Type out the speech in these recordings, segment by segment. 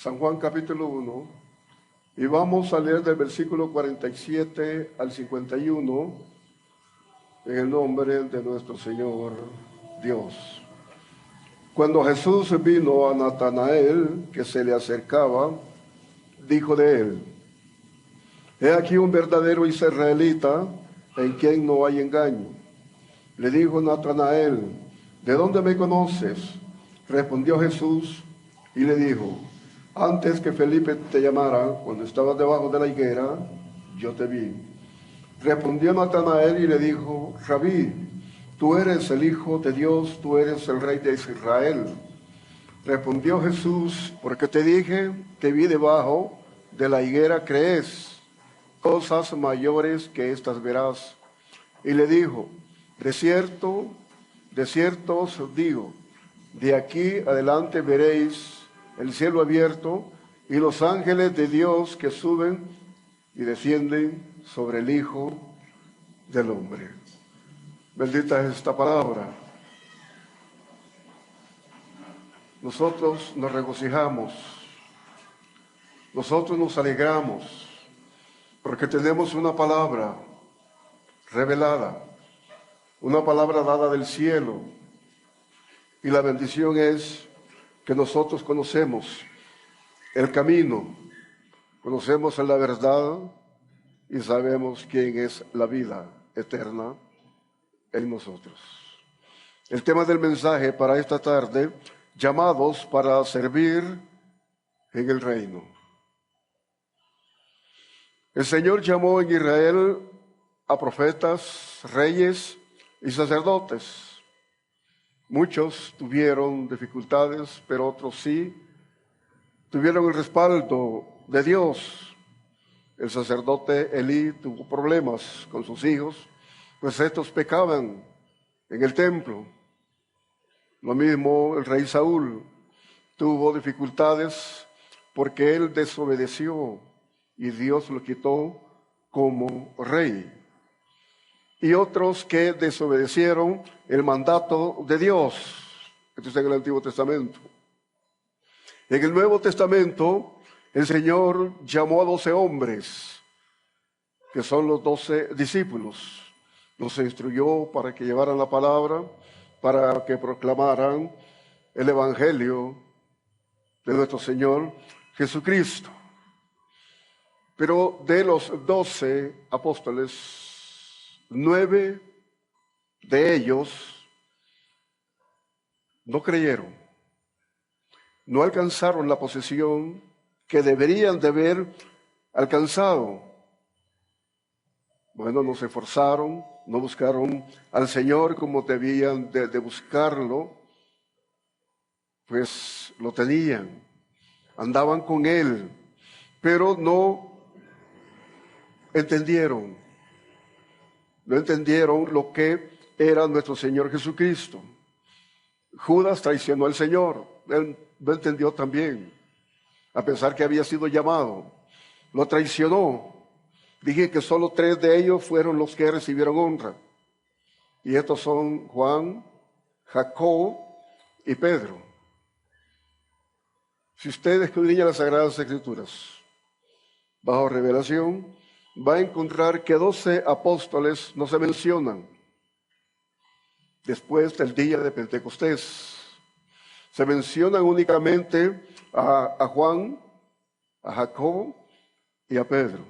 San Juan capítulo 1, y vamos a leer del versículo 47 al 51 en el nombre de nuestro Señor Dios. Cuando Jesús vino a Natanael, que se le acercaba, dijo de él: He aquí un verdadero israelita en quien no hay engaño. Le dijo Natanael: ¿De dónde me conoces? Respondió Jesús y le dijo: Antes que Felipe te llamara, cuando estabas debajo de la higuera, yo te vi. Respondió Natanael y le dijo: Rabí, tú eres el Hijo de Dios, tú eres el Rey de Israel. Respondió Jesús: Porque te dije que vi debajo de la higuera, crees. Cosas mayores que estas verás. Y le dijo: de cierto os digo, de aquí adelante veréis el cielo abierto y los ángeles de Dios que suben y descienden sobre el Hijo del Hombre. Bendita es esta palabra. Nosotros nos regocijamos, nosotros nos alegramos, porque tenemos una palabra revelada, una palabra dada del cielo, y la bendición es que nosotros conocemos el camino, conocemos la verdad y sabemos quién es la vida eterna en nosotros. El tema del mensaje para esta tarde: llamados para servir en el reino. El Señor llamó en Israel a profetas, reyes y sacerdotes. Muchos tuvieron dificultades, pero otros sí tuvieron el respaldo de Dios. El sacerdote Elí tuvo problemas con sus hijos, pues estos pecaban en el templo. Lo mismo el rey Saúl tuvo dificultades porque él desobedeció y Dios lo quitó como rey. Y otros que desobedecieron el mandato de Dios. Esto está en el Antiguo Testamento. En el Nuevo Testamento, el Señor llamó a 12 hombres, que son los 12 discípulos. Los instruyó para que llevaran la palabra, para que proclamaran el Evangelio de nuestro Señor Jesucristo. Pero de los 12 apóstoles, 9 de ellos no creyeron, no alcanzaron la posición que deberían de haber alcanzado. Bueno, no se esforzaron, no buscaron al Señor como debían de buscarlo, pues lo tenían, andaban con Él, pero no entendieron lo que era nuestro Señor Jesucristo. Judas traicionó al Señor, él lo entendió también, a pesar que había sido llamado, lo traicionó. Dije que solo 3 de ellos fueron los que recibieron honra, y estos son Juan, Jacob y Pedro. Si usted escudriña las Sagradas Escrituras bajo revelación, va a encontrar que 12 apóstoles no se mencionan después del día de Pentecostés. Se mencionan únicamente a Juan, a Jacob y a Pedro.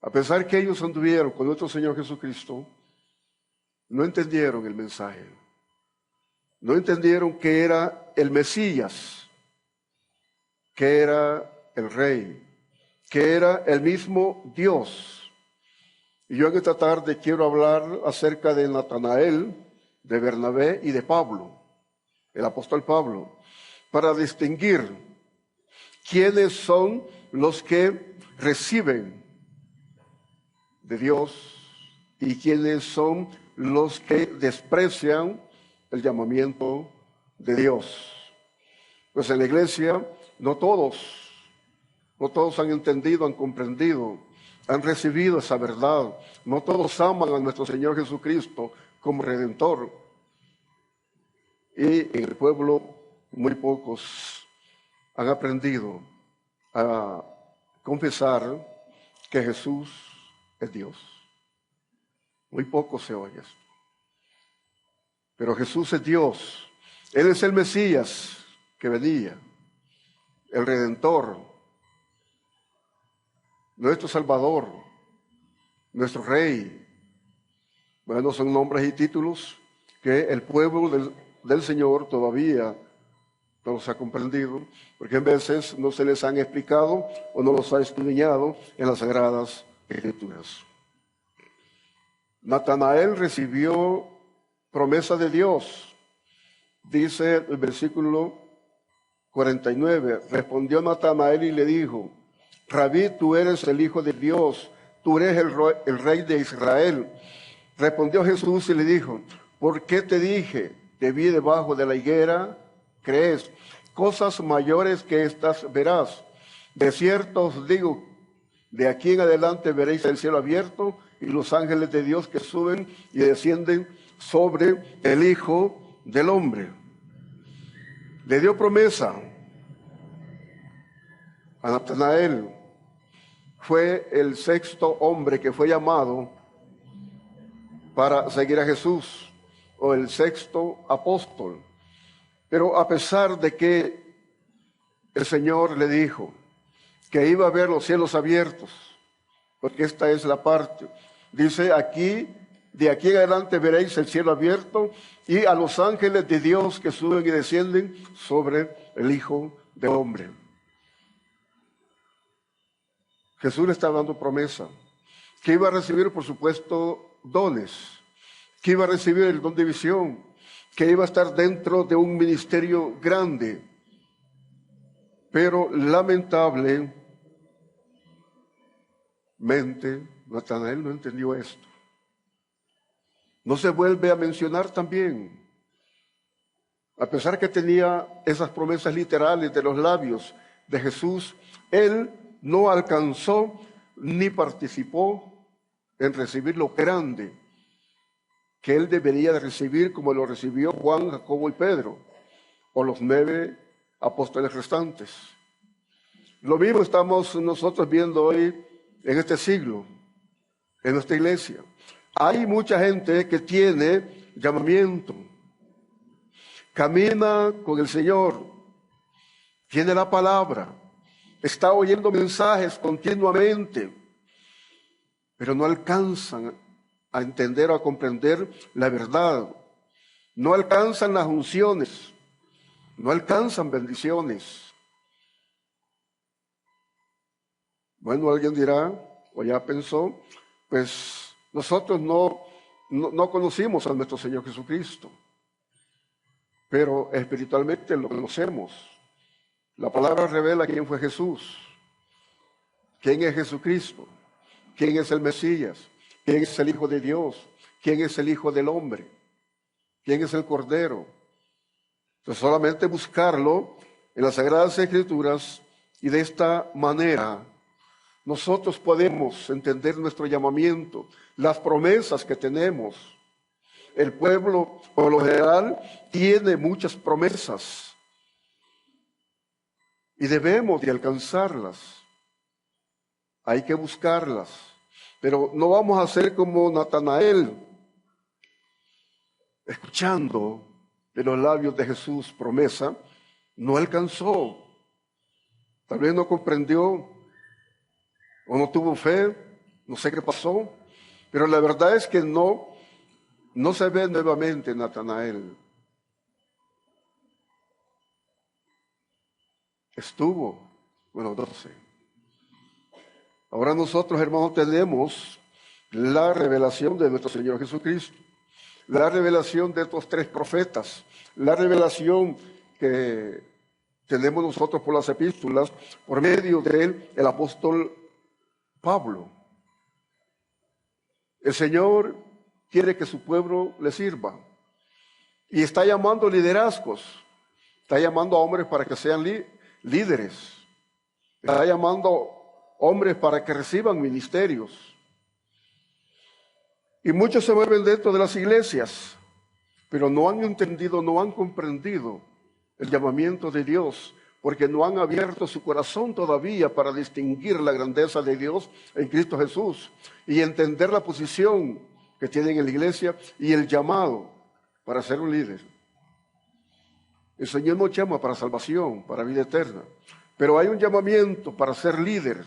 A pesar que ellos anduvieron con nuestro Señor Jesucristo, no entendieron el mensaje. No entendieron que era el Mesías, que era el Rey, que era el mismo Dios. Y yo en esta tarde quiero hablar acerca de Natanael, de Bernabé y de Pablo, el apóstol Pablo, para distinguir quiénes son los que reciben de Dios y quiénes son los que desprecian el llamamiento de Dios. Pues en la iglesia no todos han entendido, han comprendido, han recibido esa verdad. No todos aman a nuestro Señor Jesucristo como Redentor. Y en el pueblo muy pocos han aprendido a confesar que Jesús es Dios. Muy poco se oye esto. Pero Jesús es Dios. Él es el Mesías que venía, el Redentor, nuestro Salvador, nuestro Rey. Bueno, son nombres y títulos que el pueblo del Señor todavía no los ha comprendido, porque en veces no se les han explicado o no los ha escudriñado en las Sagradas Escrituras. Natanael recibió promesa de Dios. Dice el versículo 49, respondió Natanael y le dijo, Rabí, tú eres el Hijo de Dios, tú eres el Rey de Israel. Respondió Jesús y le dijo, ¿por qué te dije, te vi debajo de la higuera? ¿Crees? Cosas mayores que estas verás. De cierto os digo, de aquí en adelante veréis el cielo abierto y los ángeles de Dios que suben y descienden sobre el Hijo del Hombre. Le dio promesa a Natanael. Fue el sexto hombre que fue llamado para seguir a Jesús, o el sexto apóstol. Pero a pesar de que el Señor le dijo que iba a ver los cielos abiertos, porque esta es la parte, dice aquí, de aquí en adelante veréis el cielo abierto y a los ángeles de Dios que suben y descienden sobre el Hijo del Hombre. Jesús le está dando promesa, que iba a recibir, por supuesto, dones, que iba a recibir el don de visión, que iba a estar dentro de un ministerio grande. Pero lamentablemente, Natanael no entendió esto. No se vuelve a mencionar también. A pesar que tenía esas promesas literales de los labios de Jesús, él no alcanzó ni participó en recibir lo grande que él debería de recibir, como lo recibió Juan, Jacobo y Pedro, o los 9 apóstoles restantes. Lo mismo estamos nosotros viendo hoy en este siglo, en nuestra iglesia. Hay mucha gente que tiene llamamiento, camina con el Señor, tiene la palabra, está oyendo mensajes continuamente, pero no alcanzan a entender o a comprender la verdad. No alcanzan las unciones, no alcanzan bendiciones. Bueno, alguien dirá, o ya pensó, pues nosotros no conocimos a nuestro Señor Jesucristo, pero espiritualmente lo conocemos. La palabra revela quién fue Jesús, quién es Jesucristo, quién es el Mesías, quién es el Hijo de Dios, quién es el Hijo del Hombre, quién es el Cordero. Entonces solamente buscarlo en las Sagradas Escrituras y de esta manera nosotros podemos entender nuestro llamamiento, las promesas que tenemos. El pueblo, por lo general, tiene muchas promesas y debemos de alcanzarlas. Hay que buscarlas, pero no vamos a ser como Natanael, escuchando de los labios de Jesús promesa, no alcanzó, tal vez no comprendió o no tuvo fe, no sé qué pasó, pero la verdad es que no se ve nuevamente Natanael. Estuvo, 12. Ahora nosotros, hermanos, tenemos la revelación de nuestro Señor Jesucristo, la revelación de estos 3 profetas, la revelación que tenemos nosotros por las epístolas, por medio de él, el apóstol Pablo. El Señor quiere que su pueblo le sirva y está llamando liderazgos, está llamando a hombres para que sean líderes, está llamando hombres para que reciban ministerios. Y muchos se mueven dentro de las iglesias, pero no han entendido, no han comprendido el llamamiento de Dios porque no han abierto su corazón todavía para distinguir la grandeza de Dios en Cristo Jesús y entender la posición que tienen en la iglesia y el llamado para ser un líder. El Señor nos llama para salvación, para vida eterna, pero hay un llamamiento para ser líder,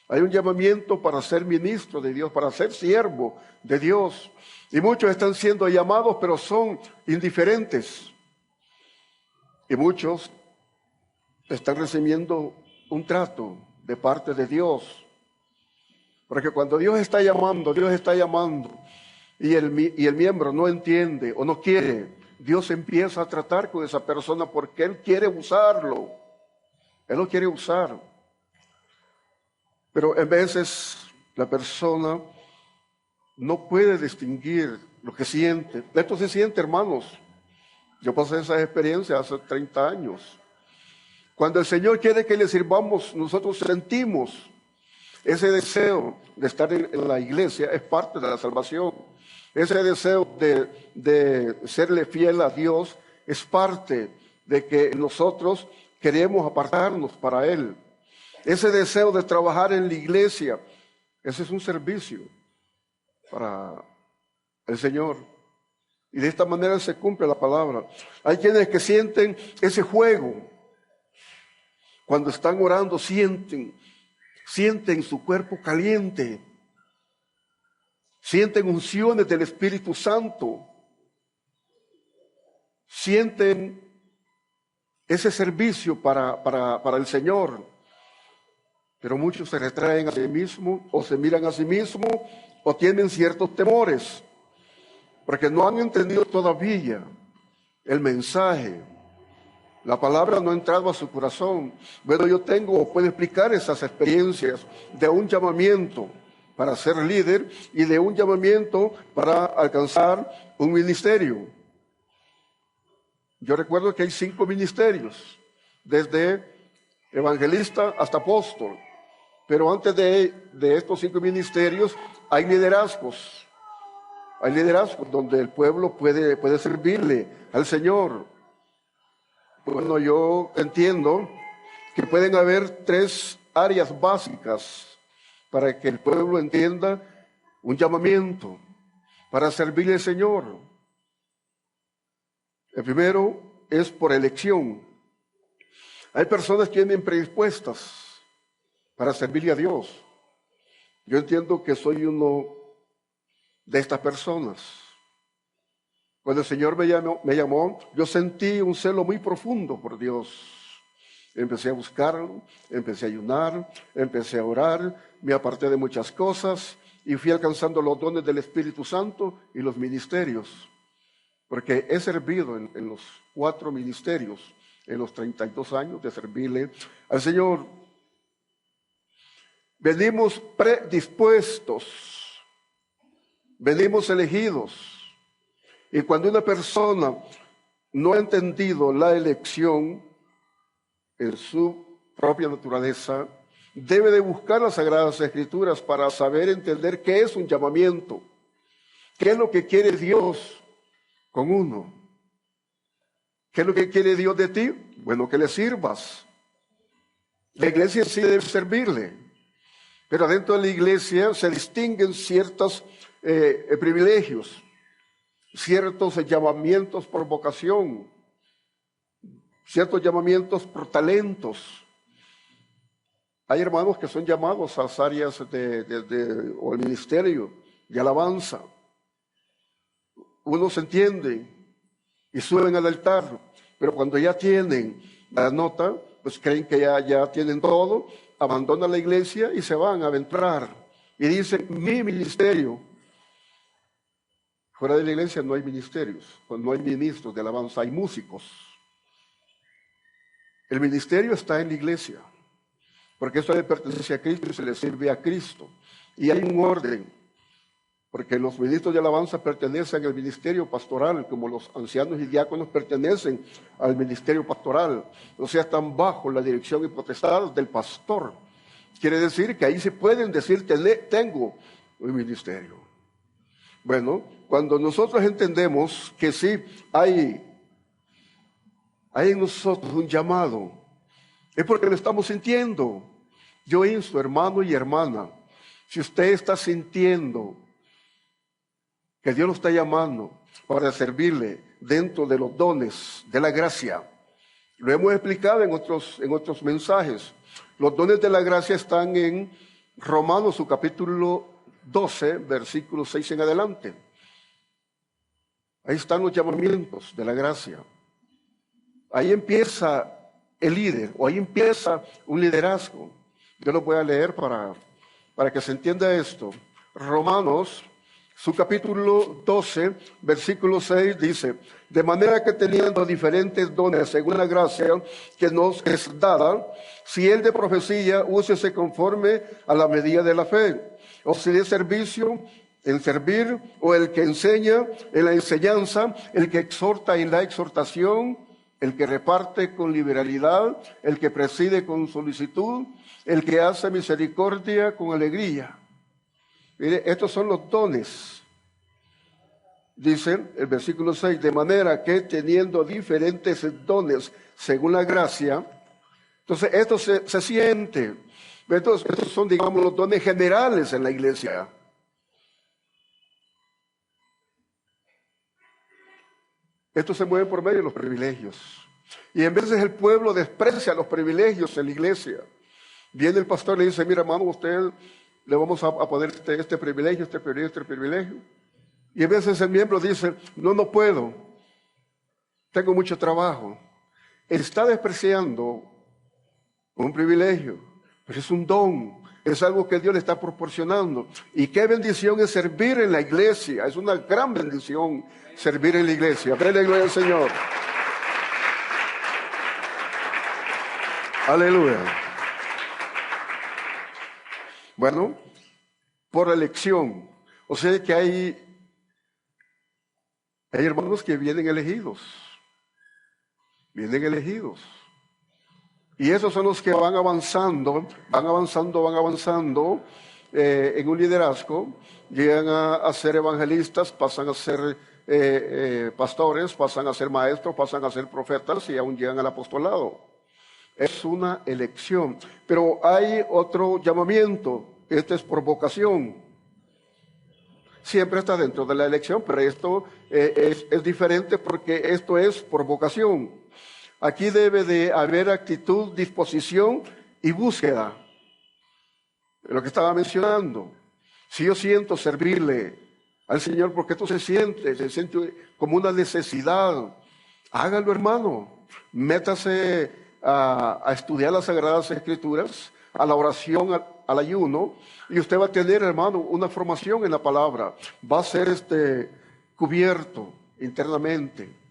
hay un llamamiento para ser ministro de Dios, para ser siervo de Dios. Y muchos están siendo llamados, pero son indiferentes. Y muchos están recibiendo un trato de parte de Dios. Porque cuando Dios está llamando, y el miembro no entiende o no quiere, Dios empieza a tratar con esa persona porque Él quiere usarlo. Él lo quiere usar. Pero en veces la persona no puede distinguir lo que siente. Esto se siente, hermanos. Yo pasé esa experiencia hace 30 años. Cuando el Señor quiere que le sirvamos, nosotros sentimos ese deseo de estar en la iglesia, es parte de la salvación. Ese deseo de serle fiel a Dios es parte de que nosotros queremos apartarnos para Él. Ese deseo de trabajar en la iglesia, ese es un servicio para el Señor. Y de esta manera se cumple la palabra. Hay quienes que sienten ese fuego. Cuando están orando, sienten su cuerpo caliente. Sienten unciones del Espíritu Santo. Sienten ese servicio para el Señor. Pero muchos se retraen a sí mismos, o se miran a sí mismos, o tienen ciertos temores, porque no han entendido todavía el mensaje. La palabra no ha entrado a su corazón. Bueno, yo puedo explicar esas experiencias de un llamamiento para ser líder y de un llamamiento para alcanzar un ministerio. Yo recuerdo que hay 5 ministerios, desde evangelista hasta apóstol. Pero antes de estos 5 ministerios hay liderazgos. Hay liderazgos donde el pueblo puede servirle al Señor. Bueno, yo entiendo que pueden haber 3 áreas básicas para que el pueblo entienda un llamamiento para servirle al Señor. El primero es por elección. Hay personas que vienen predispuestas para servirle a Dios. Yo entiendo que soy uno de estas personas. Cuando el Señor me llamó, yo sentí un celo muy profundo por Dios. Empecé a buscarlo, empecé a ayunar, empecé a orar, me aparté de muchas cosas y fui alcanzando los dones del Espíritu Santo y los ministerios. Porque he servido en los 4 ministerios, en los 32 años de servirle al Señor. Venimos predispuestos, venimos elegidos. Y cuando una persona no ha entendido la elección en su propia naturaleza, debe de buscar las Sagradas Escrituras para saber entender qué es un llamamiento, qué es lo que quiere Dios con uno. ¿Qué es lo que quiere Dios de ti? Bueno, que le sirvas. La iglesia sí debe servirle, pero dentro de la iglesia se distinguen ciertos privilegios, ciertos llamamientos por vocación, ciertos llamamientos por talentos. Hay hermanos que son llamados a las áreas o el ministerio de alabanza. Unos entienden y suben al altar, pero cuando ya tienen la nota, pues creen que ya tienen todo, abandonan la iglesia y se van a aventurar. Y dicen, mi ministerio. Fuera de la iglesia no hay ministerios, no hay ministros de alabanza, hay músicos. El ministerio está en la iglesia, porque eso le pertenece a Cristo y se le sirve a Cristo. Y hay un orden, porque los ministros de alabanza pertenecen al ministerio pastoral, como los ancianos y diáconos pertenecen al ministerio pastoral. O sea, están bajo la dirección y potestad del pastor. Quiere decir que ahí se pueden decir, tengo un ministerio. Bueno, cuando nosotros entendemos que sí hay en nosotros un llamado Es porque lo estamos sintiendo. Yo insto, hermano y hermana, si usted está sintiendo que Dios lo está llamando para servirle dentro de los dones de la gracia, lo hemos explicado en otros mensajes. Los dones de la gracia están en Romanos, su capítulo 12, versículos 6 en adelante. Ahí están los llamamientos de la gracia. Ahí empieza el líder, o ahí empieza un liderazgo. Yo lo voy a leer para que se entienda esto. Romanos, su capítulo 12, versículo 6 dice: de manera que teniendo diferentes dones según la gracia que nos es dada, si el de profecía, úsese conforme a la medida de la fe, o si de servicio, en servir, o el que enseña en la enseñanza, el que exhorta en la exhortación, el que reparte con liberalidad, el que preside con solicitud, el que hace misericordia con alegría. Mire, estos son los dones. Dice el versículo 6, de manera que teniendo diferentes dones según la gracia, entonces esto se siente. Estos son, digamos, los dones generales en la iglesia. Esto se mueve por medio de los privilegios. Y en veces el pueblo desprecia los privilegios en la iglesia. Viene el pastor y le dice: mira, hermano, usted le vamos a poner este privilegio, este privilegio, este privilegio. Y a veces el miembro dice: no puedo, tengo mucho trabajo. Él está despreciando un privilegio, pero es un don, es algo que Dios le está proporcionando. Y qué bendición es servir en la iglesia, es una gran bendición servir en la iglesia. Denle gloria al Señor. Aleluya. Bueno, por elección. O sea que hay hermanos que vienen elegidos. Vienen elegidos. Y esos son los que van avanzando en un liderazgo. Llegan a ser evangelistas, pasan a ser pastores, pasan a ser maestros, pasan a ser profetas y aún llegan al apostolado. Es una elección. Pero hay otro llamamiento. Este es por vocación. Siempre está dentro de la elección, pero esto es diferente porque esto es por vocación. Aquí debe de haber actitud, disposición y búsqueda. Lo que estaba mencionando. Si yo siento servirle al Señor, porque esto se siente como una necesidad, hágalo, hermano. Métase a estudiar las Sagradas Escrituras, a la oración, al ayuno, y usted va a tener, hermano, una formación en la palabra. Va a ser cubierto internamente.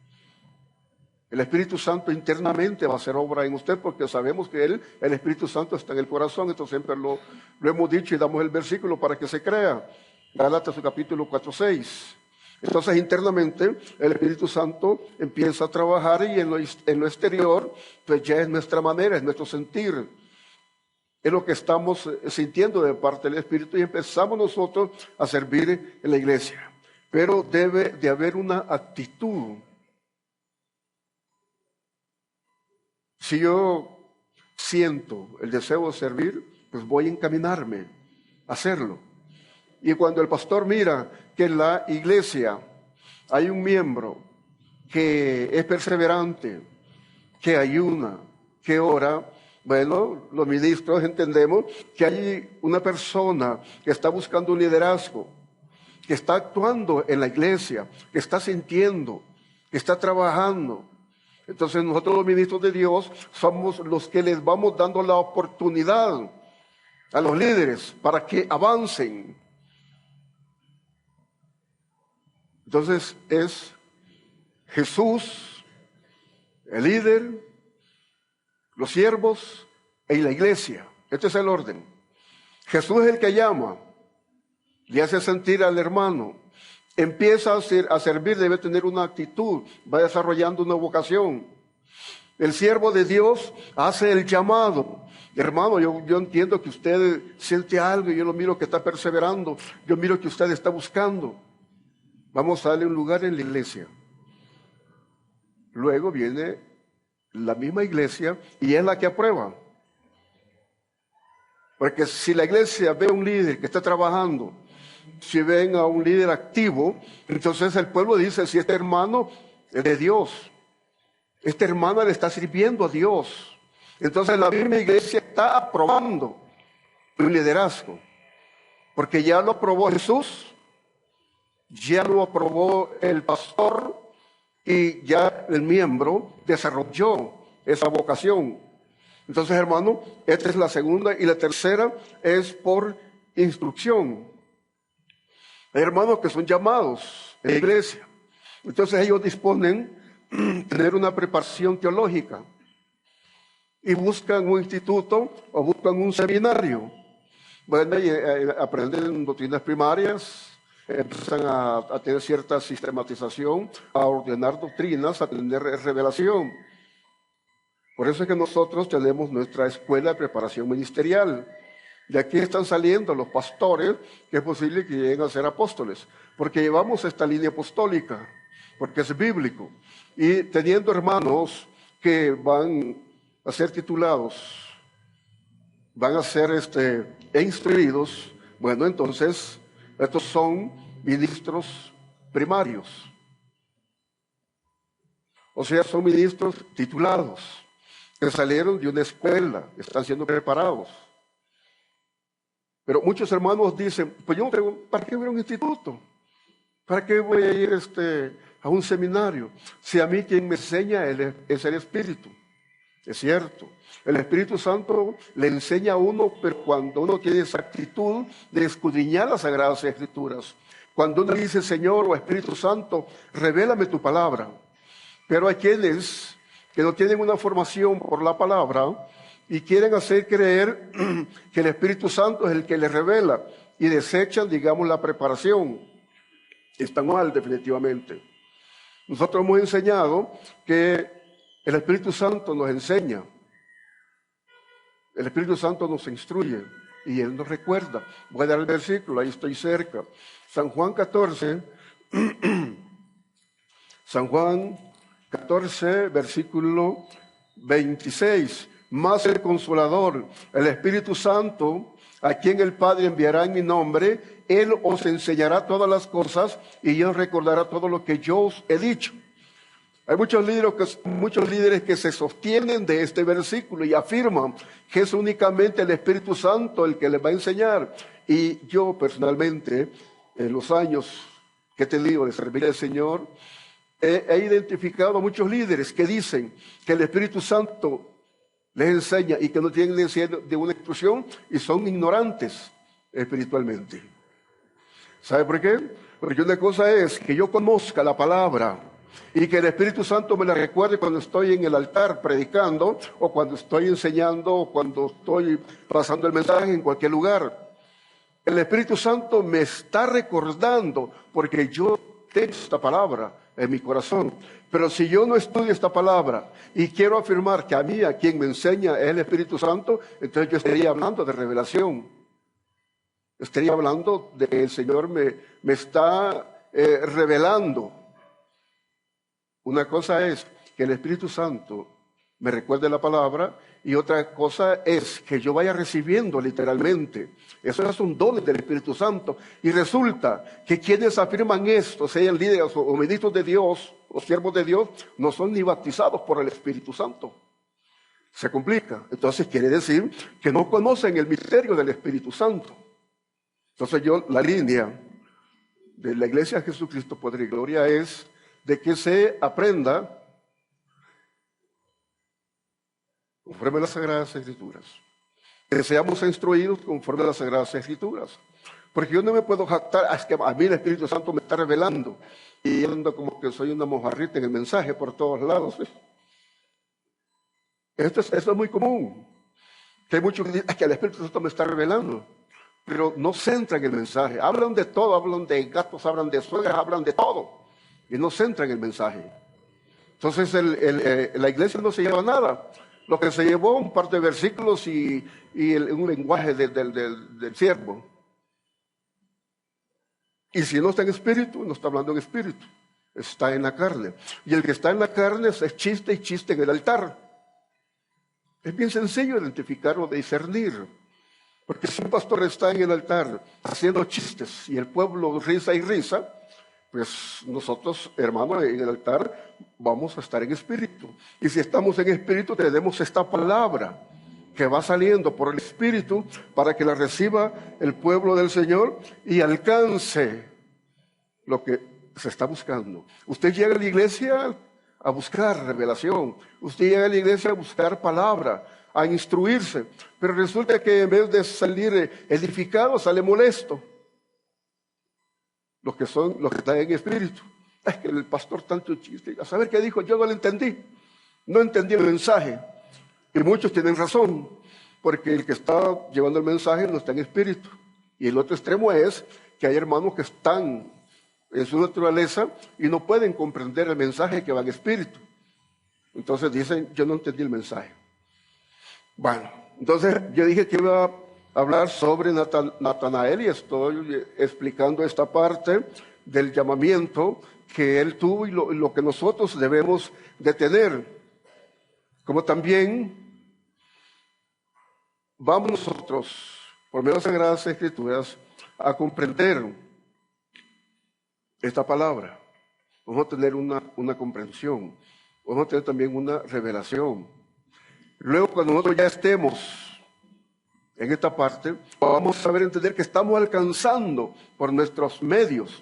El Espíritu Santo internamente va a hacer obra en usted, porque sabemos que el Espíritu Santo está en el corazón. Esto siempre lo hemos dicho y damos el versículo para que se crea. Gálatas capítulo 4:6. Entonces internamente el Espíritu Santo empieza a trabajar y en lo exterior pues ya es nuestra manera, es nuestro sentir. Es lo que estamos sintiendo de parte del Espíritu y empezamos nosotros a servir en la iglesia. Pero debe de haber una actitud. Si yo siento el deseo de servir, pues voy a encaminarme a hacerlo. Y cuando el pastor mira que en la iglesia hay un miembro que es perseverante, que ayuna, que ora, bueno, los ministros entendemos que hay una persona que está buscando un liderazgo, que está actuando en la iglesia, que está sintiendo, que está trabajando. Entonces nosotros los ministros de Dios somos los que les vamos dando la oportunidad a los líderes para que avancen. Entonces es Jesús, el líder, los siervos y la iglesia. Este es el orden. Jesús es el que llama, le hace sentir al hermano, empieza a servir, debe tener una actitud, va desarrollando una vocación. El siervo de Dios hace el llamado. Hermano, yo entiendo que usted siente algo y yo lo miro que está perseverando, yo miro que usted está buscando. Vamos a darle un lugar en la iglesia. Luego viene la misma iglesia, y es la que aprueba. Porque si la iglesia ve a un líder que está trabajando, si ven a un líder activo, entonces el pueblo dice, si este hermano es de Dios, esta hermana le está sirviendo a Dios. Entonces la misma iglesia está aprobando un liderazgo, porque ya lo aprobó Jesús, ya lo aprobó el pastor, y ya el miembro desarrolló esa vocación. Entonces, hermano, esta es la segunda, y la tercera es por instrucción. Hay hermanos que son llamados en la iglesia. Entonces ellos disponen tener una preparación teológica y buscan un instituto o buscan un seminario. Bueno, y aprenden doctrinas primarias, empiezan a tener cierta sistematización, a ordenar doctrinas, a tener revelación. Por eso es que nosotros tenemos nuestra escuela de preparación ministerial. De aquí están saliendo los pastores, que es posible que lleguen a ser apóstoles, porque llevamos esta línea apostólica, porque es bíblico. Y teniendo hermanos que van a ser titulados, van a ser instruidos, bueno, entonces estos son ministros primarios. O sea, son ministros titulados, que salieron de una escuela, están siendo preparados. Pero muchos hermanos dicen, pues yo no tengo, ¿para qué voy a un instituto? ¿Para qué voy a ir a un seminario? Si a mí quien me enseña es el Espíritu. Es cierto, el Espíritu Santo le enseña a uno, pero cuando uno tiene esa actitud de escudriñar las Sagradas Escrituras, cuando uno dice, Señor o Espíritu Santo, revélame tu palabra. Pero hay quienes que no tienen una formación por la palabra y quieren hacer creer que el Espíritu Santo es el que les revela y desechan, digamos, la preparación. Está mal, definitivamente. Nosotros hemos enseñado que el Espíritu Santo nos enseña, el Espíritu Santo nos instruye y Él nos recuerda. Voy a dar el versículo, ahí estoy cerca. San Juan 14, San Juan 14, versículo 26. Más el Consolador, el Espíritu Santo, a quien el Padre enviará en mi nombre, Él os enseñará todas las cosas y Él recordará todo lo que yo os he dicho. Hay muchos líderes que se sostienen de este versículo y afirman que es únicamente el Espíritu Santo el que les va a enseñar. Y yo personalmente, en los años que he tenido de servir al Señor, he identificado a muchos líderes que dicen que el Espíritu Santo les enseña y que no tienen necesidad de una instrucción y son ignorantes espiritualmente. ¿Sabe por qué? Porque una cosa es que yo conozca la palabra y que el Espíritu Santo me la recuerde cuando estoy en el altar predicando, o cuando estoy enseñando, o cuando estoy pasando el mensaje en cualquier lugar. El Espíritu Santo me está recordando porque yo tengo esta palabra en mi corazón. Pero si yo no estudio esta palabra y quiero afirmar que a mí, a quien me enseña es el Espíritu Santo, entonces yo estaría hablando de revelación. Estaría hablando de que el Señor me está revelando. Una cosa es que el Espíritu Santo me recuerde la palabra y otra cosa es que yo vaya recibiendo literalmente. Esos son dones del Espíritu Santo. Y resulta que quienes afirman esto, sean líderes o ministros de Dios o siervos de Dios, no son ni bautizados por el Espíritu Santo. Se complica. Entonces quiere decir que no conocen el misterio del Espíritu Santo. Entonces la línea de la Iglesia de Jesucristo Poder y Gloria es de que se aprenda conforme a las Sagradas Escrituras, que seamos instruidos conforme a las Sagradas Escrituras, porque yo no me puedo jactar, es que a mí el Espíritu Santo me está revelando y ando como que soy una mojarrita en el mensaje por todos lados. Esto es muy común, que hay muchos que dicen que el Espíritu Santo me está revelando, pero no centran el mensaje, hablan de todo, hablan de gatos, hablan de suegras, hablan de todo, y no centran el mensaje. Entonces la iglesia no se lleva nada. Lo que se llevó un par de versículos y un lenguaje del siervo. Y si no está en espíritu, no está hablando en espíritu. Está en la carne. Y el que está en la carne es chiste y chiste en el altar. Es bien sencillo identificarlo, de discernir. Porque si un pastor está en el altar haciendo chistes y el pueblo risa y risa, pues nosotros, hermanos, en el altar vamos a estar en espíritu. Y si estamos en espíritu, tenemos esta palabra que va saliendo por el espíritu para que la reciba el pueblo del Señor y alcance lo que se está buscando. Usted llega a la iglesia a buscar revelación. Usted llega a la iglesia a buscar palabra, a instruirse. Pero resulta que en vez de salir edificado, sale molesto. Los que están en espíritu. Es que el pastor tanto chiste. A saber qué dijo, yo no lo entendí. No entendí el mensaje. Y muchos tienen razón. Porque el que está llevando el mensaje no está en espíritu. Y el otro extremo es que hay hermanos que están en su naturaleza y no pueden comprender el mensaje que va en espíritu. Entonces dicen, yo no entendí el mensaje. Bueno, entonces yo dije que iba a hablar sobre Natanael y estoy explicando esta parte del llamamiento que él tuvo y lo que nosotros debemos de tener. Como también vamos nosotros, por medio de las Sagradas Escrituras, a comprender esta palabra. Vamos a tener una comprensión, vamos a tener también una revelación. Luego, cuando nosotros ya estemos en esta parte, vamos a saber entender que estamos alcanzando por nuestros medios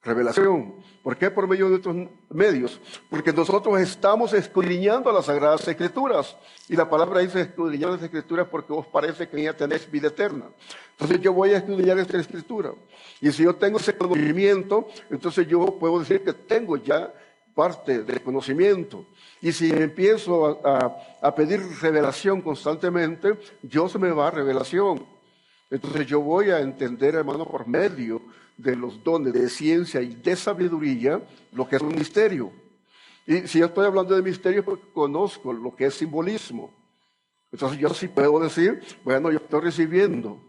revelación. ¿Por qué por medio de nuestros medios? Porque nosotros estamos escudriñando las Sagradas Escrituras. Y la palabra dice escudriñar las Escrituras porque os parece que en ella tenéis vida eterna. Entonces yo voy a escudriñar esta Escritura. Y si yo tengo ese conocimiento, entonces yo puedo decir que tengo ya parte del conocimiento. Y si empiezo a pedir revelación constantemente, Dios me va a dar revelación. Entonces yo voy a entender, hermano, por medio de los dones de ciencia y de sabiduría, lo que es un misterio. Y si yo estoy hablando de misterio, porque conozco lo que es simbolismo. Entonces yo sí puedo decir, bueno, yo estoy recibiendo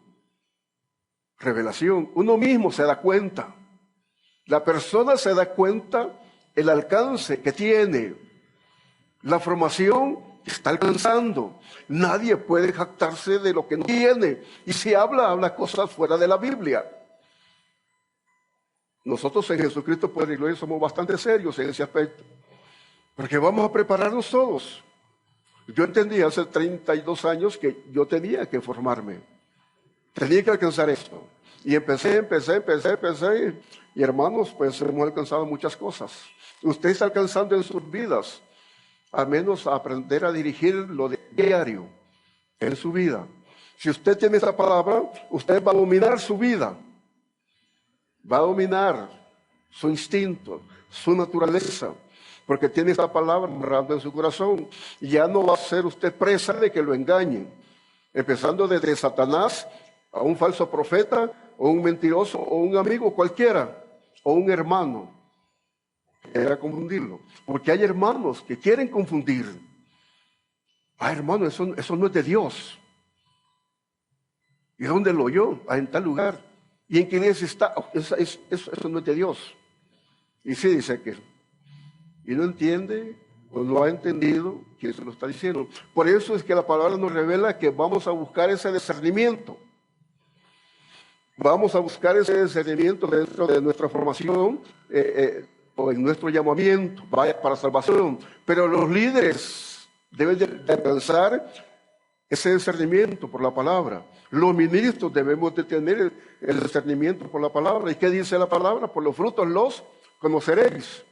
revelación. Uno mismo se da cuenta. La persona se da cuenta el alcance que tiene, la formación que está alcanzando. Nadie puede jactarse de lo que no tiene. Y si habla cosas fuera de la Biblia. Nosotros en Jesucristo, por la gloria, somos bastante serios en ese aspecto. Porque vamos a prepararnos todos. Yo entendí hace 32 años que yo tenía que formarme. Tenía que alcanzar esto. Y empecé. Y hermanos, pues hemos alcanzado muchas cosas. Usted está alcanzando en sus vidas, al menos a aprender a dirigir lo de diario en su vida. Si usted tiene esa palabra, usted va a dominar su vida. Va a dominar su instinto, su naturaleza, porque tiene esta palabra amarrada en su corazón. Y ya no va a ser usted presa de que lo engañen, empezando desde Satanás a un falso profeta, o un mentiroso, o un amigo cualquiera, o un hermano que quiera confundirlo. Porque hay hermanos que quieren confundir. Hermano, eso no es de Dios. ¿Y dónde lo oyó? En tal lugar. ¿Y en qué iglesia está? Eso no es de Dios. Y sí dice aquel. Y no entiende o no ha entendido quién se lo está diciendo. Por eso es que la palabra nos revela que vamos a buscar ese discernimiento. Vamos a buscar ese discernimiento dentro de nuestra formación o en nuestro llamamiento para salvación. Pero los líderes deben de alcanzar ese discernimiento por la palabra. Los ministros debemos de tener el discernimiento por la palabra. ¿Y qué dice la palabra? Por los frutos los conoceréis.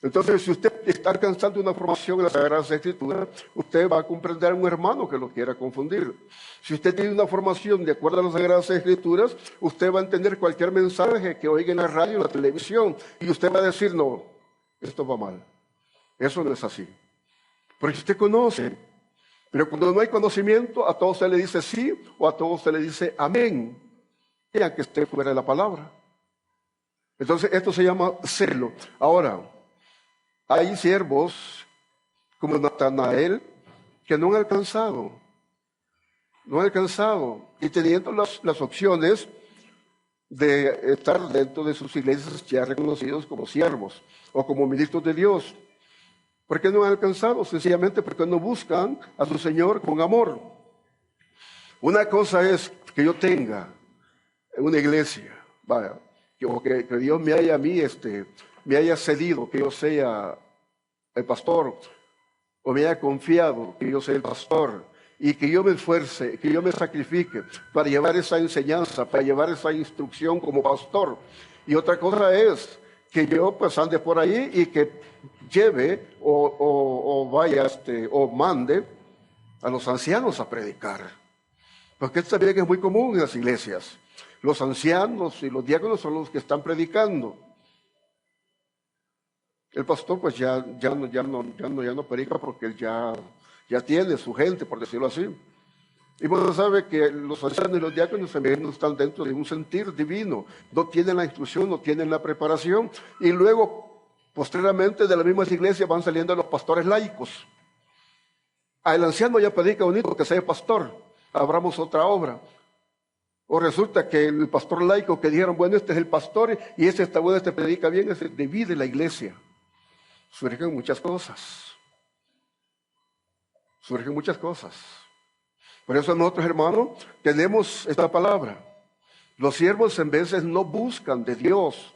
Entonces, si usted está alcanzando una formación en las Sagradas Escrituras, usted va a comprender a un hermano que lo quiera confundir. Si usted tiene una formación de acuerdo a las Sagradas Escrituras, usted va a entender cualquier mensaje que oiga en la radio, en la televisión, y usted va a decir, no, esto va mal. Eso no es así. Porque usted conoce. Pero cuando no hay conocimiento, a todos se le dice sí o a todos se le dice amén, y aunque esté fuera de la palabra. Entonces esto se llama celo. Ahora, hay siervos como Natanael que no han alcanzado, y teniendo las opciones de estar dentro de sus iglesias ya reconocidos como siervos o como ministros de Dios. ¿Por qué no han alcanzado? Sencillamente porque no buscan a su Señor con amor. Una cosa es que yo tenga una iglesia, vaya, que Dios me haya a mí, me haya cedido que yo sea el pastor, o me haya confiado que yo sea el pastor, y que yo me esfuerce, que yo me sacrifique para llevar esa enseñanza, para llevar esa instrucción como pastor. Y otra cosa es que yo pues ande por ahí y que lleve o vaya o mande a los ancianos a predicar. Porque esto también es muy común en las iglesias. Los ancianos y los diáconos son los que están predicando. El pastor pues ya no predica porque él ya tiene su gente, por decirlo así. Y bueno, sabe que los ancianos y los diáconos también no están dentro de un sentir divino. No tienen la instrucción, no tienen la preparación. Y luego, posteriormente, de las mismas iglesias van saliendo los pastores laicos. El anciano ya predica bonito que sea pastor. Abramos otra obra. O resulta que el pastor laico que dijeron, bueno, este es el pastor y este está bueno, este predica bien, este divide la iglesia. Surgen muchas cosas. Surgen muchas cosas. Por eso nosotros, hermanos, tenemos esta palabra. Los siervos en veces no buscan de Dios,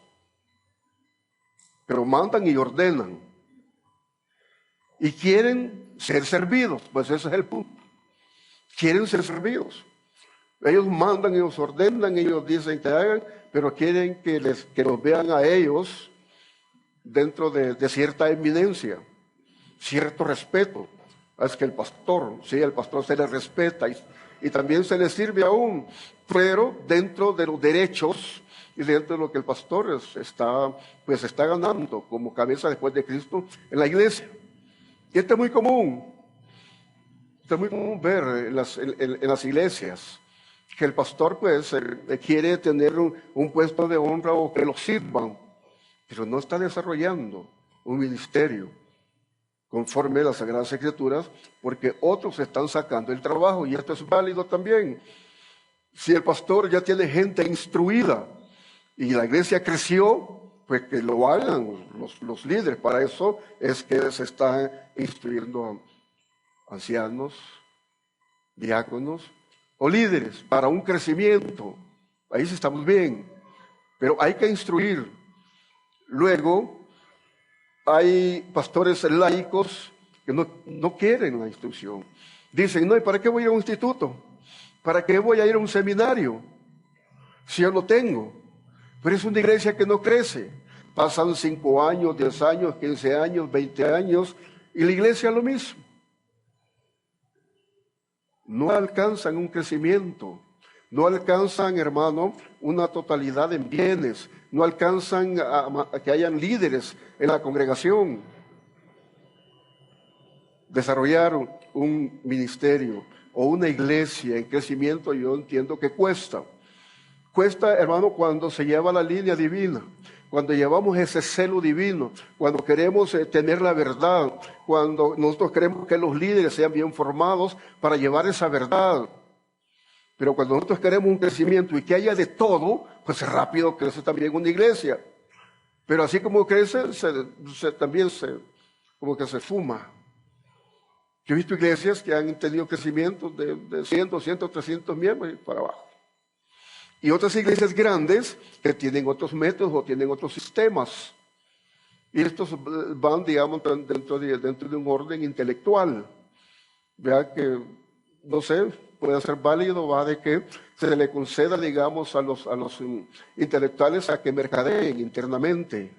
pero mandan y ordenan. Y quieren ser servidos, pues ese es el punto. Quieren ser servidos. Ellos mandan, ellos ordenan, ellos dicen que hagan, pero quieren que los vean a ellos dentro de cierta eminencia, cierto respeto. Es que el pastor se le respeta y también se le sirve aún, pero dentro de los derechos y dentro de lo que el pastor está ganando como cabeza después de Cristo en la iglesia. Y esto es muy común. Esto es muy común ver en las iglesias que el pastor quiere tener un puesto de honra o que lo sirvan, pero no está desarrollando un ministerio conforme a las Sagradas Escrituras, porque otros están sacando el trabajo, y esto es válido también. Si el pastor ya tiene gente instruida y la iglesia creció, pues que lo hagan los líderes. Para eso es que se están instruyendo a ancianos, diáconos o líderes para un crecimiento. Ahí sí estamos bien, pero hay que instruir. Luego, hay pastores laicos que no quieren la instrucción. Dicen, no, ¿y para qué voy a ir a un instituto? ¿Para qué voy a ir a un seminario? Si yo lo tengo. Pero es una iglesia que no crece. Pasan 5 años, 10 años, 15 años, 20 años, y la iglesia lo mismo. No alcanzan un crecimiento. No alcanzan, hermano, una totalidad en bienes. No alcanzan a que hayan líderes en la congregación. Desarrollar un ministerio o una iglesia en crecimiento, yo entiendo que cuesta. Cuesta, hermano, cuando se lleva la línea divina, cuando llevamos ese celo divino, cuando queremos tener la verdad, cuando nosotros queremos que los líderes sean bien formados para llevar esa verdad. Pero cuando nosotros queremos un crecimiento y que haya de todo, pues rápido crece también una iglesia. Pero así como crece, también como que se fuma. Yo he visto iglesias que han tenido crecimiento de 100, 200, 300 miembros y para abajo. Y otras iglesias grandes que tienen otros métodos o tienen otros sistemas. Y estos van, digamos, dentro de un orden intelectual. Vea que, no sé, puede ser válido, va de que se le conceda, digamos, a los intelectuales a que mercadeen internamente.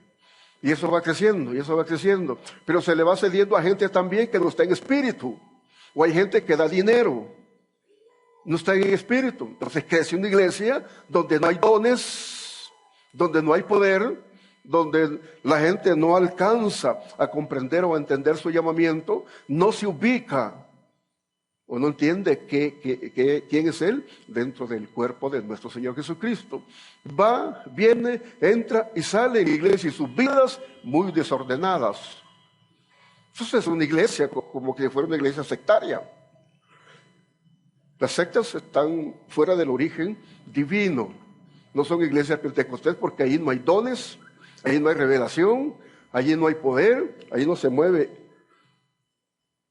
Y eso va creciendo, y eso va creciendo. Pero se le va cediendo a gente también que no está en espíritu. O hay gente que da dinero, no está en espíritu. Entonces crece una iglesia donde no hay dones, donde no hay poder, donde la gente no alcanza a comprender o a entender su llamamiento, no se ubica o no entiende quién es Él dentro del cuerpo de nuestro Señor Jesucristo. Va, viene, entra y sale en la iglesia y sus vidas muy desordenadas. Entonces es una iglesia como que fuera una iglesia sectaria. Las sectas están fuera del origen divino. No son iglesias pentecostales porque ahí no hay dones, ahí no hay revelación, allí no hay poder, ahí no se mueve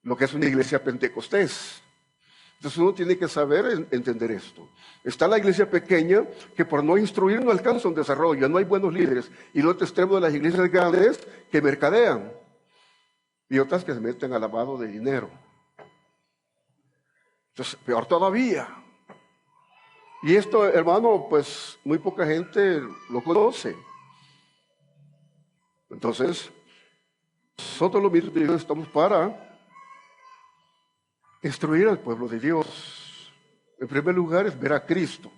lo que es una iglesia pentecostés. Entonces uno tiene que saber entender esto. Está la iglesia pequeña que por no instruir no alcanza un desarrollo, no hay buenos líderes. Y el otro extremo de las iglesias grandes que mercadean. Y otras que se meten al lavado de dinero. Entonces, peor todavía. Y esto, hermano, pues muy poca gente lo conoce. Entonces, nosotros los ministros de Dios estamos para instruir al pueblo de Dios. En primer lugar es ver a Cristo.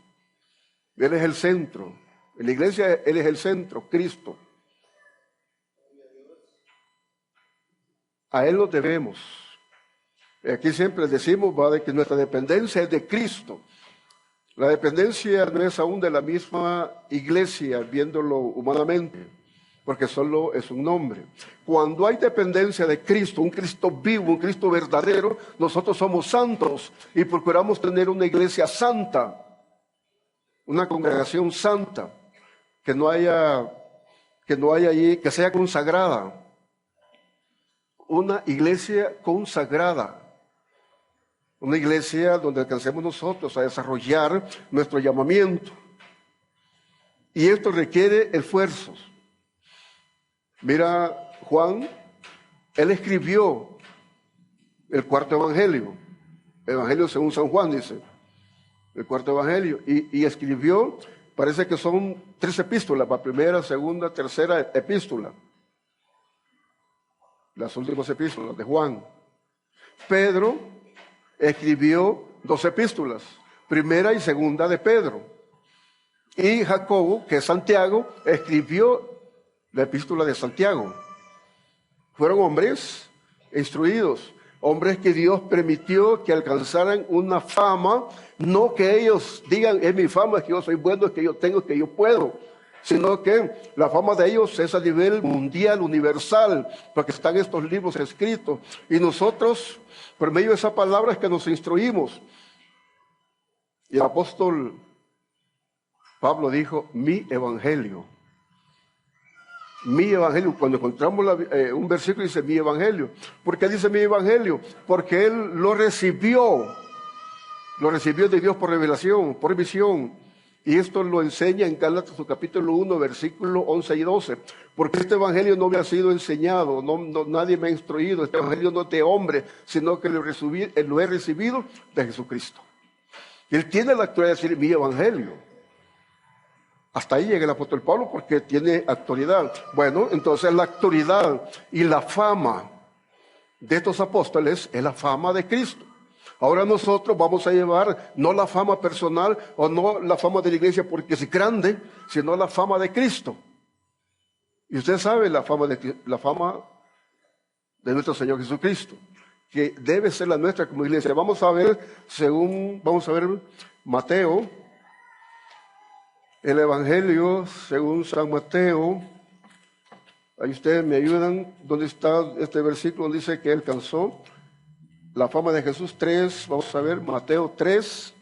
Él es el centro. En la iglesia Él es el centro, Cristo. A Él nos debemos. Aquí siempre decimos de que nuestra dependencia es de Cristo. La dependencia no es aún de la misma iglesia, viéndolo humanamente, porque solo es un nombre. Cuando hay dependencia de Cristo, un Cristo vivo, un Cristo verdadero, nosotros somos santos y procuramos tener una iglesia santa, una congregación santa, que no haya allí, que sea consagrada. Una iglesia consagrada. Una iglesia donde alcancemos nosotros a desarrollar nuestro llamamiento. Y esto requiere esfuerzos. Mira, Juan, él escribió el cuarto evangelio. Evangelio según San Juan, dice. El cuarto evangelio. Y escribió, parece que son 3 epístolas, la primera, segunda, tercera epístola. Las últimas epístolas de Juan. Pedro escribió 2 epístolas, primera y segunda de Pedro. Y Jacobo, que es Santiago, escribió la epístola de Santiago. Fueron hombres instruidos, hombres que Dios permitió que alcanzaran una fama, no que ellos digan, es mi fama, es que yo soy bueno, es que yo tengo, es que yo puedo, sino que la fama de ellos es a nivel mundial, universal, porque están estos libros escritos. Y nosotros, por medio de esa palabra, es que nos instruimos. Y el apóstol Pablo dijo, mi evangelio. Mi evangelio. Cuando encontramos un versículo dice mi evangelio. ¿Por qué dice mi evangelio? Porque él lo recibió de Dios por revelación, por visión. Y esto lo enseña en Gálatas, su capítulo 1, versículos 11 y 12. Porque este evangelio no me ha sido enseñado, nadie me ha instruido. Este evangelio no es de hombre, sino que lo he recibido de Jesucristo. Y él tiene la actualidad de decir mi evangelio. Hasta ahí llega el apóstol Pablo porque tiene actualidad. Bueno, entonces la actualidad y la fama de estos apóstoles es la fama de Cristo. Ahora nosotros vamos a llevar no la fama personal o no la fama de la iglesia porque es grande, sino la fama de Cristo. Y usted sabe la fama de nuestro Señor Jesucristo, que debe ser la nuestra como iglesia. Vamos a ver Mateo, el Evangelio según San Mateo. Ahí ustedes me ayudan, ¿dónde está este versículo donde dice que él alcanzó la fama de Jesús? 3, vamos a ver, Mateo 3,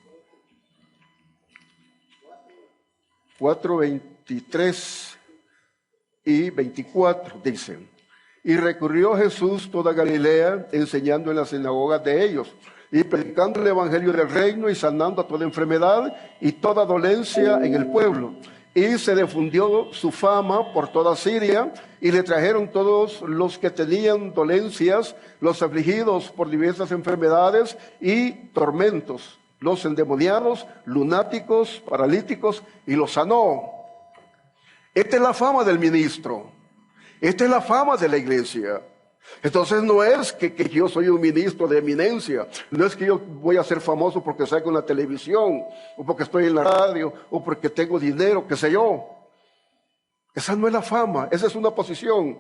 4, 23 y 24, dicen. Y recorrió Jesús toda Galilea, enseñando en las sinagogas de ellos, y predicando el evangelio del reino y sanando a toda enfermedad y toda dolencia en el pueblo. Y se difundió su fama por toda Siria, y le trajeron todos los que tenían dolencias, los afligidos por diversas enfermedades y tormentos, los endemoniados, lunáticos, paralíticos, y los sanó. Esta es la fama del ministro. Esta es la fama de la iglesia. Entonces no es que yo soy un ministro de eminencia, no es que yo voy a ser famoso porque salgo en la televisión, o porque estoy en la radio, o porque tengo dinero, qué sé yo. Esa no es la fama, esa es una posición.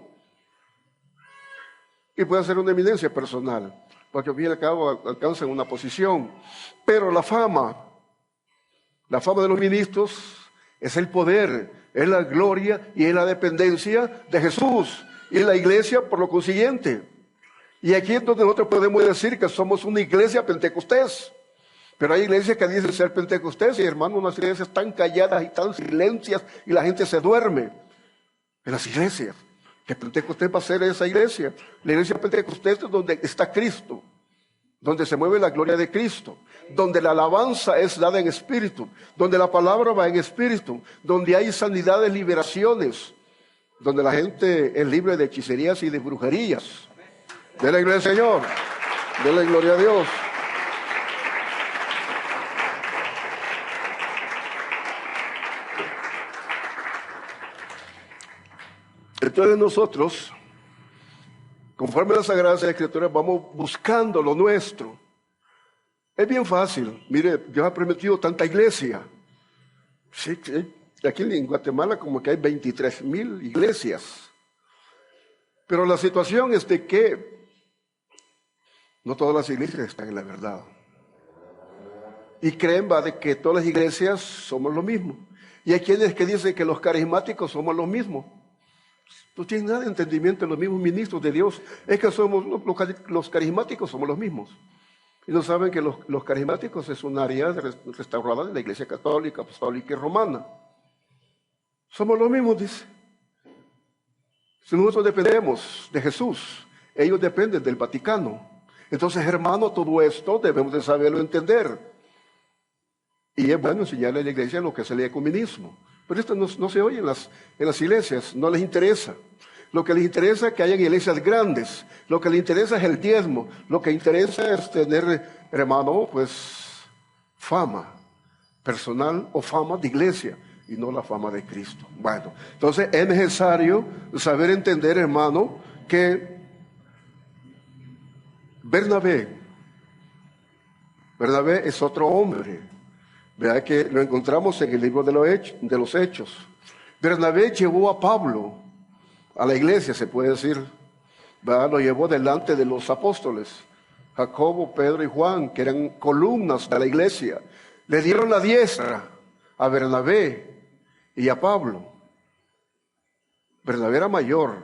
Y puede ser una eminencia personal, porque al fin y al cabo alcanzan una posición. Pero la fama de los ministros es el poder, es la gloria y es la dependencia de Jesús. Y la iglesia por lo consiguiente. Y aquí es donde nosotros podemos decir que somos una iglesia pentecostés. Pero hay iglesias que dicen ser pentecostés y hermanos, unas iglesias están calladas y tan silencias y la gente se duerme en las iglesias. Que Pentecostés va a ser esa iglesia. La iglesia de Pentecostés es donde está Cristo, donde se mueve la gloria de Cristo, donde la alabanza es dada en espíritu, donde la palabra va en espíritu, donde hay sanidades, liberaciones, donde la gente es libre de hechicerías y de brujerías. Dele gloria al Señor, dele gloria a Dios. Entonces nosotros, conforme a las Sagradas Escrituras, vamos buscando lo nuestro. Es bien fácil. Mire, Dios ha permitido tanta iglesia. Sí, aquí en Guatemala como que hay 23,000 iglesias. Pero la situación es de que no todas las iglesias están en la verdad. Y creen, de que todas las iglesias somos lo mismo. Y hay quienes que dicen que los carismáticos somos lo mismo. No tienen nada de entendimiento en los mismos ministros de Dios. Es que somos los carismáticos somos los mismos. Y no saben que los carismáticos es un área restaurada de la Iglesia Católica, Apostólica y Romana. Somos los mismos, dice. Si nosotros dependemos de Jesús, ellos dependen del Vaticano. Entonces, hermano, todo esto debemos de saberlo entender. Y es bueno enseñarle a la iglesia lo que es el ecumenismo. Pero esto no se oye en las iglesias, no les interesa. Lo que les interesa es que hayan iglesias grandes. Lo que les interesa es el diezmo. Lo que interesa es tener, hermano, pues fama personal o fama de iglesia y no la fama de Cristo. Bueno, entonces es necesario saber entender, hermano, que Bernabé es otro hombre. Vea que lo encontramos en el libro de los Hechos. Bernabé llevó a Pablo a la iglesia, se puede decir. ¿Verdad? Lo llevó delante de los apóstoles, Jacobo, Pedro y Juan, que eran columnas de la iglesia. Le dieron la diestra a Bernabé y a Pablo. Bernabé era mayor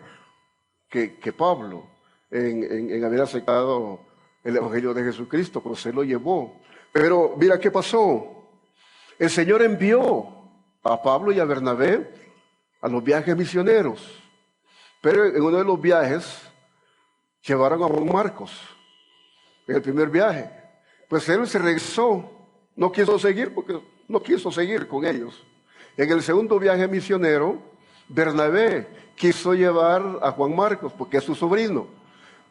que Pablo en haber aceptado el evangelio de Jesucristo, pero se lo llevó. Pero mira qué pasó. El Señor envió a Pablo y a Bernabé a los viajes misioneros. Pero en uno de los viajes llevaron a Juan Marcos. En el primer viaje. Pues él se regresó. No quiso seguir porque no quiso seguir con ellos. En el segundo viaje misionero, Bernabé quiso llevar a Juan Marcos porque es su sobrino.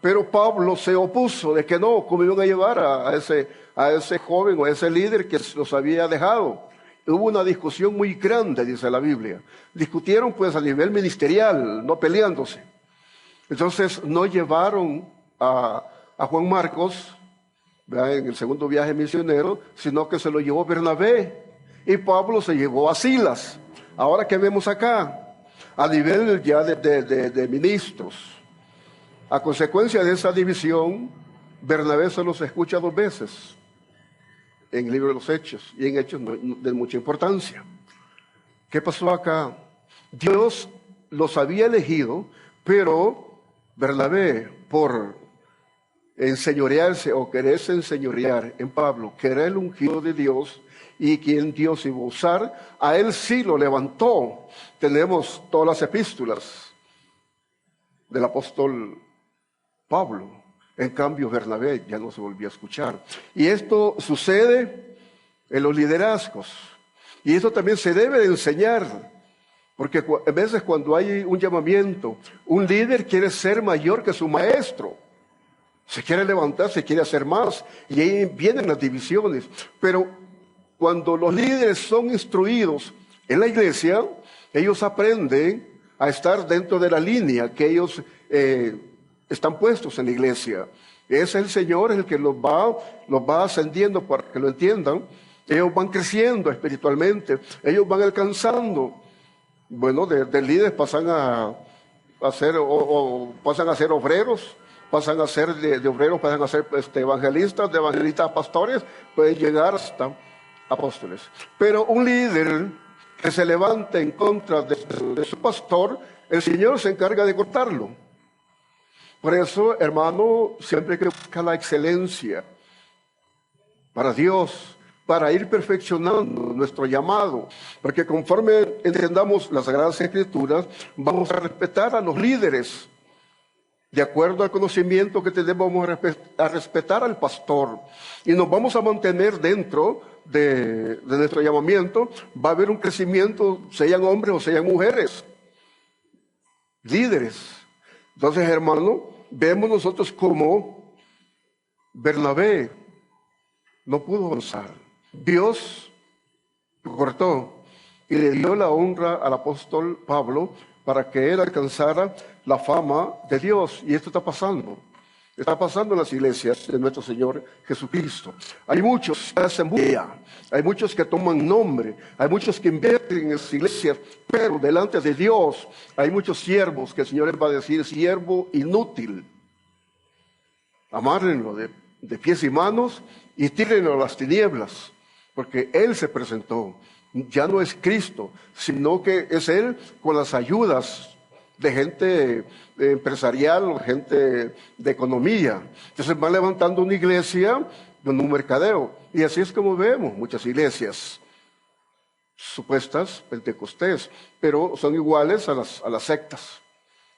Pero Pablo se opuso de que no, ¿cómo iban a llevar a ese joven o a ese líder que los había dejado? Hubo una discusión muy grande, dice la Biblia. Discutieron pues a nivel ministerial, no peleándose. Entonces no llevaron a Juan Marcos, ¿verdad?, en el segundo viaje misionero, sino que se lo llevó Bernabé. Y Pablo se llevó a Silas. Ahora, ¿qué vemos acá? A nivel ya de ministros. A consecuencia de esa división, Bernabé solo se escucha 2 veces en el libro de los Hechos, y en Hechos no de mucha importancia. ¿Qué pasó acá? Dios los había elegido, pero Bernabé, por enseñorearse o quererse enseñorear en Pablo, que era el ungido de Dios y quien Dios iba a usar, a él sí lo levantó. Tenemos todas las epístolas del apóstol Pablo. En cambio, Bernabé ya no se volvió a escuchar. Y esto sucede en los liderazgos. Y esto también se debe de enseñar. Porque a veces cuando hay un llamamiento, un líder quiere ser mayor que su maestro. Se quiere levantar, se quiere hacer más. Y ahí vienen las divisiones. Pero cuando los líderes son instruidos en la iglesia, ellos aprenden a estar dentro de la línea que ellos están puestos en la iglesia. Es el Señor el que los va ascendiendo para que lo entiendan. Ellos van creciendo espiritualmente, ellos van alcanzando. Bueno, de líderes pasan a ser pasan a ser obreros, pasan a ser de obreros, pasan a ser evangelistas, de evangelistas a pastores, pueden llegar hasta apóstoles. Pero un líder que se levanta en contra de su pastor, el Señor se encarga de cortarlo. Por eso, hermano, siempre hay que buscar la excelencia para Dios, para ir perfeccionando nuestro llamado, porque conforme entendamos las Sagradas Escrituras, vamos a respetar a los líderes. De acuerdo al conocimiento que tenemos, vamos a respetar al pastor y nos vamos a mantener dentro de nuestro llamamiento. Va a haber un crecimiento, sean hombres o sean mujeres, líderes. Entonces, hermano, vemos nosotros como Bernabé no pudo avanzar. Dios lo cortó y le dio la honra al apóstol Pablo para que él alcanzara la fama de Dios. Y esto está pasando. Está pasando en las iglesias de nuestro Señor Jesucristo. Hay muchos que hacen bulla, hay muchos que toman nombre, hay muchos que invierten en las iglesias, pero delante de Dios hay muchos siervos que el Señor les va a decir, siervo inútil. Amárrenlo de pies y manos y tírenlo a las tinieblas, porque Él se presentó. Ya no es Cristo, sino que es Él con las ayudas de gente empresarial o gente de economía. Entonces va levantando una iglesia con un mercadeo. Y así es como vemos muchas iglesias supuestas pentecostés, pero son iguales a las sectas.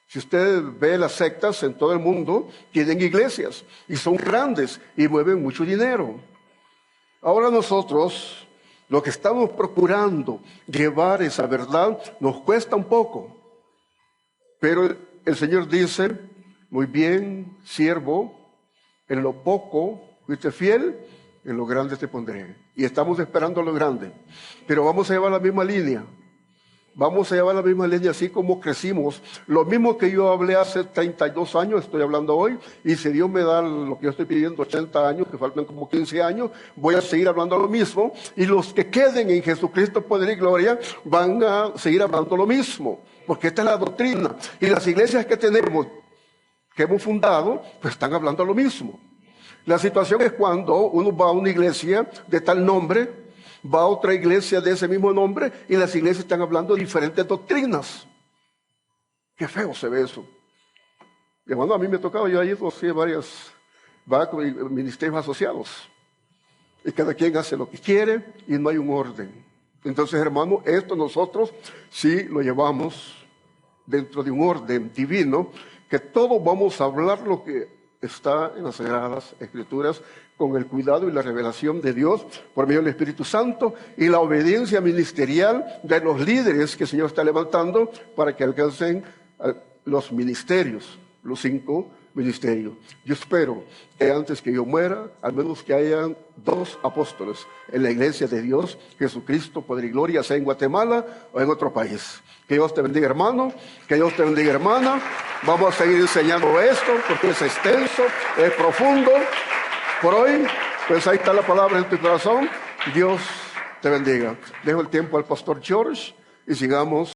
Si usted ve las sectas en todo el mundo, tienen iglesias y son grandes y mueven mucho dinero. Ahora nosotros, lo que estamos procurando llevar esa verdad, nos cuesta un poco. Pero el Señor dice, muy bien, siervo, en lo poco fuiste fiel, en lo grande te pondré. Y estamos esperando lo grande. Pero vamos a llevar la misma línea. Vamos a llevar la misma línea así como crecimos. Lo mismo que yo hablé hace 32 años, estoy hablando hoy. Y si Dios me da lo que yo estoy pidiendo, 80 años, que faltan como 15 años, voy a seguir hablando lo mismo. Y los que queden en Jesucristo, poder y gloria, van a seguir hablando lo mismo. Porque esta es la doctrina. Y las iglesias que tenemos, que hemos fundado, pues están hablando lo mismo. La situación es cuando uno va a una iglesia de tal nombre, va a otra iglesia de ese mismo nombre, y las iglesias están hablando de diferentes doctrinas. Qué feo se ve eso. Y hermano, a mí me tocaba, yo he ido a varios ministerios asociados. Y cada quien hace lo que quiere y no hay un orden. Entonces, hermano, esto nosotros sí lo llevamos dentro de un orden divino, que todos vamos a hablar lo que está en las Sagradas Escrituras con el cuidado y la revelación de Dios por medio del Espíritu Santo y la obediencia ministerial de los líderes que el Señor está levantando para que alcancen los ministerios, los 5 ministerios. Yo espero que antes que yo muera, al menos que hayan 2 apóstoles en la iglesia de Dios, Jesucristo, poder y gloria, sea en Guatemala o en otro país. Que Dios te bendiga, hermano, que Dios te bendiga, hermana. Vamos a seguir enseñando esto porque es extenso, es profundo. Por hoy, pues ahí está la palabra en tu corazón. Dios te bendiga. Dejo el tiempo al pastor George y sigamos.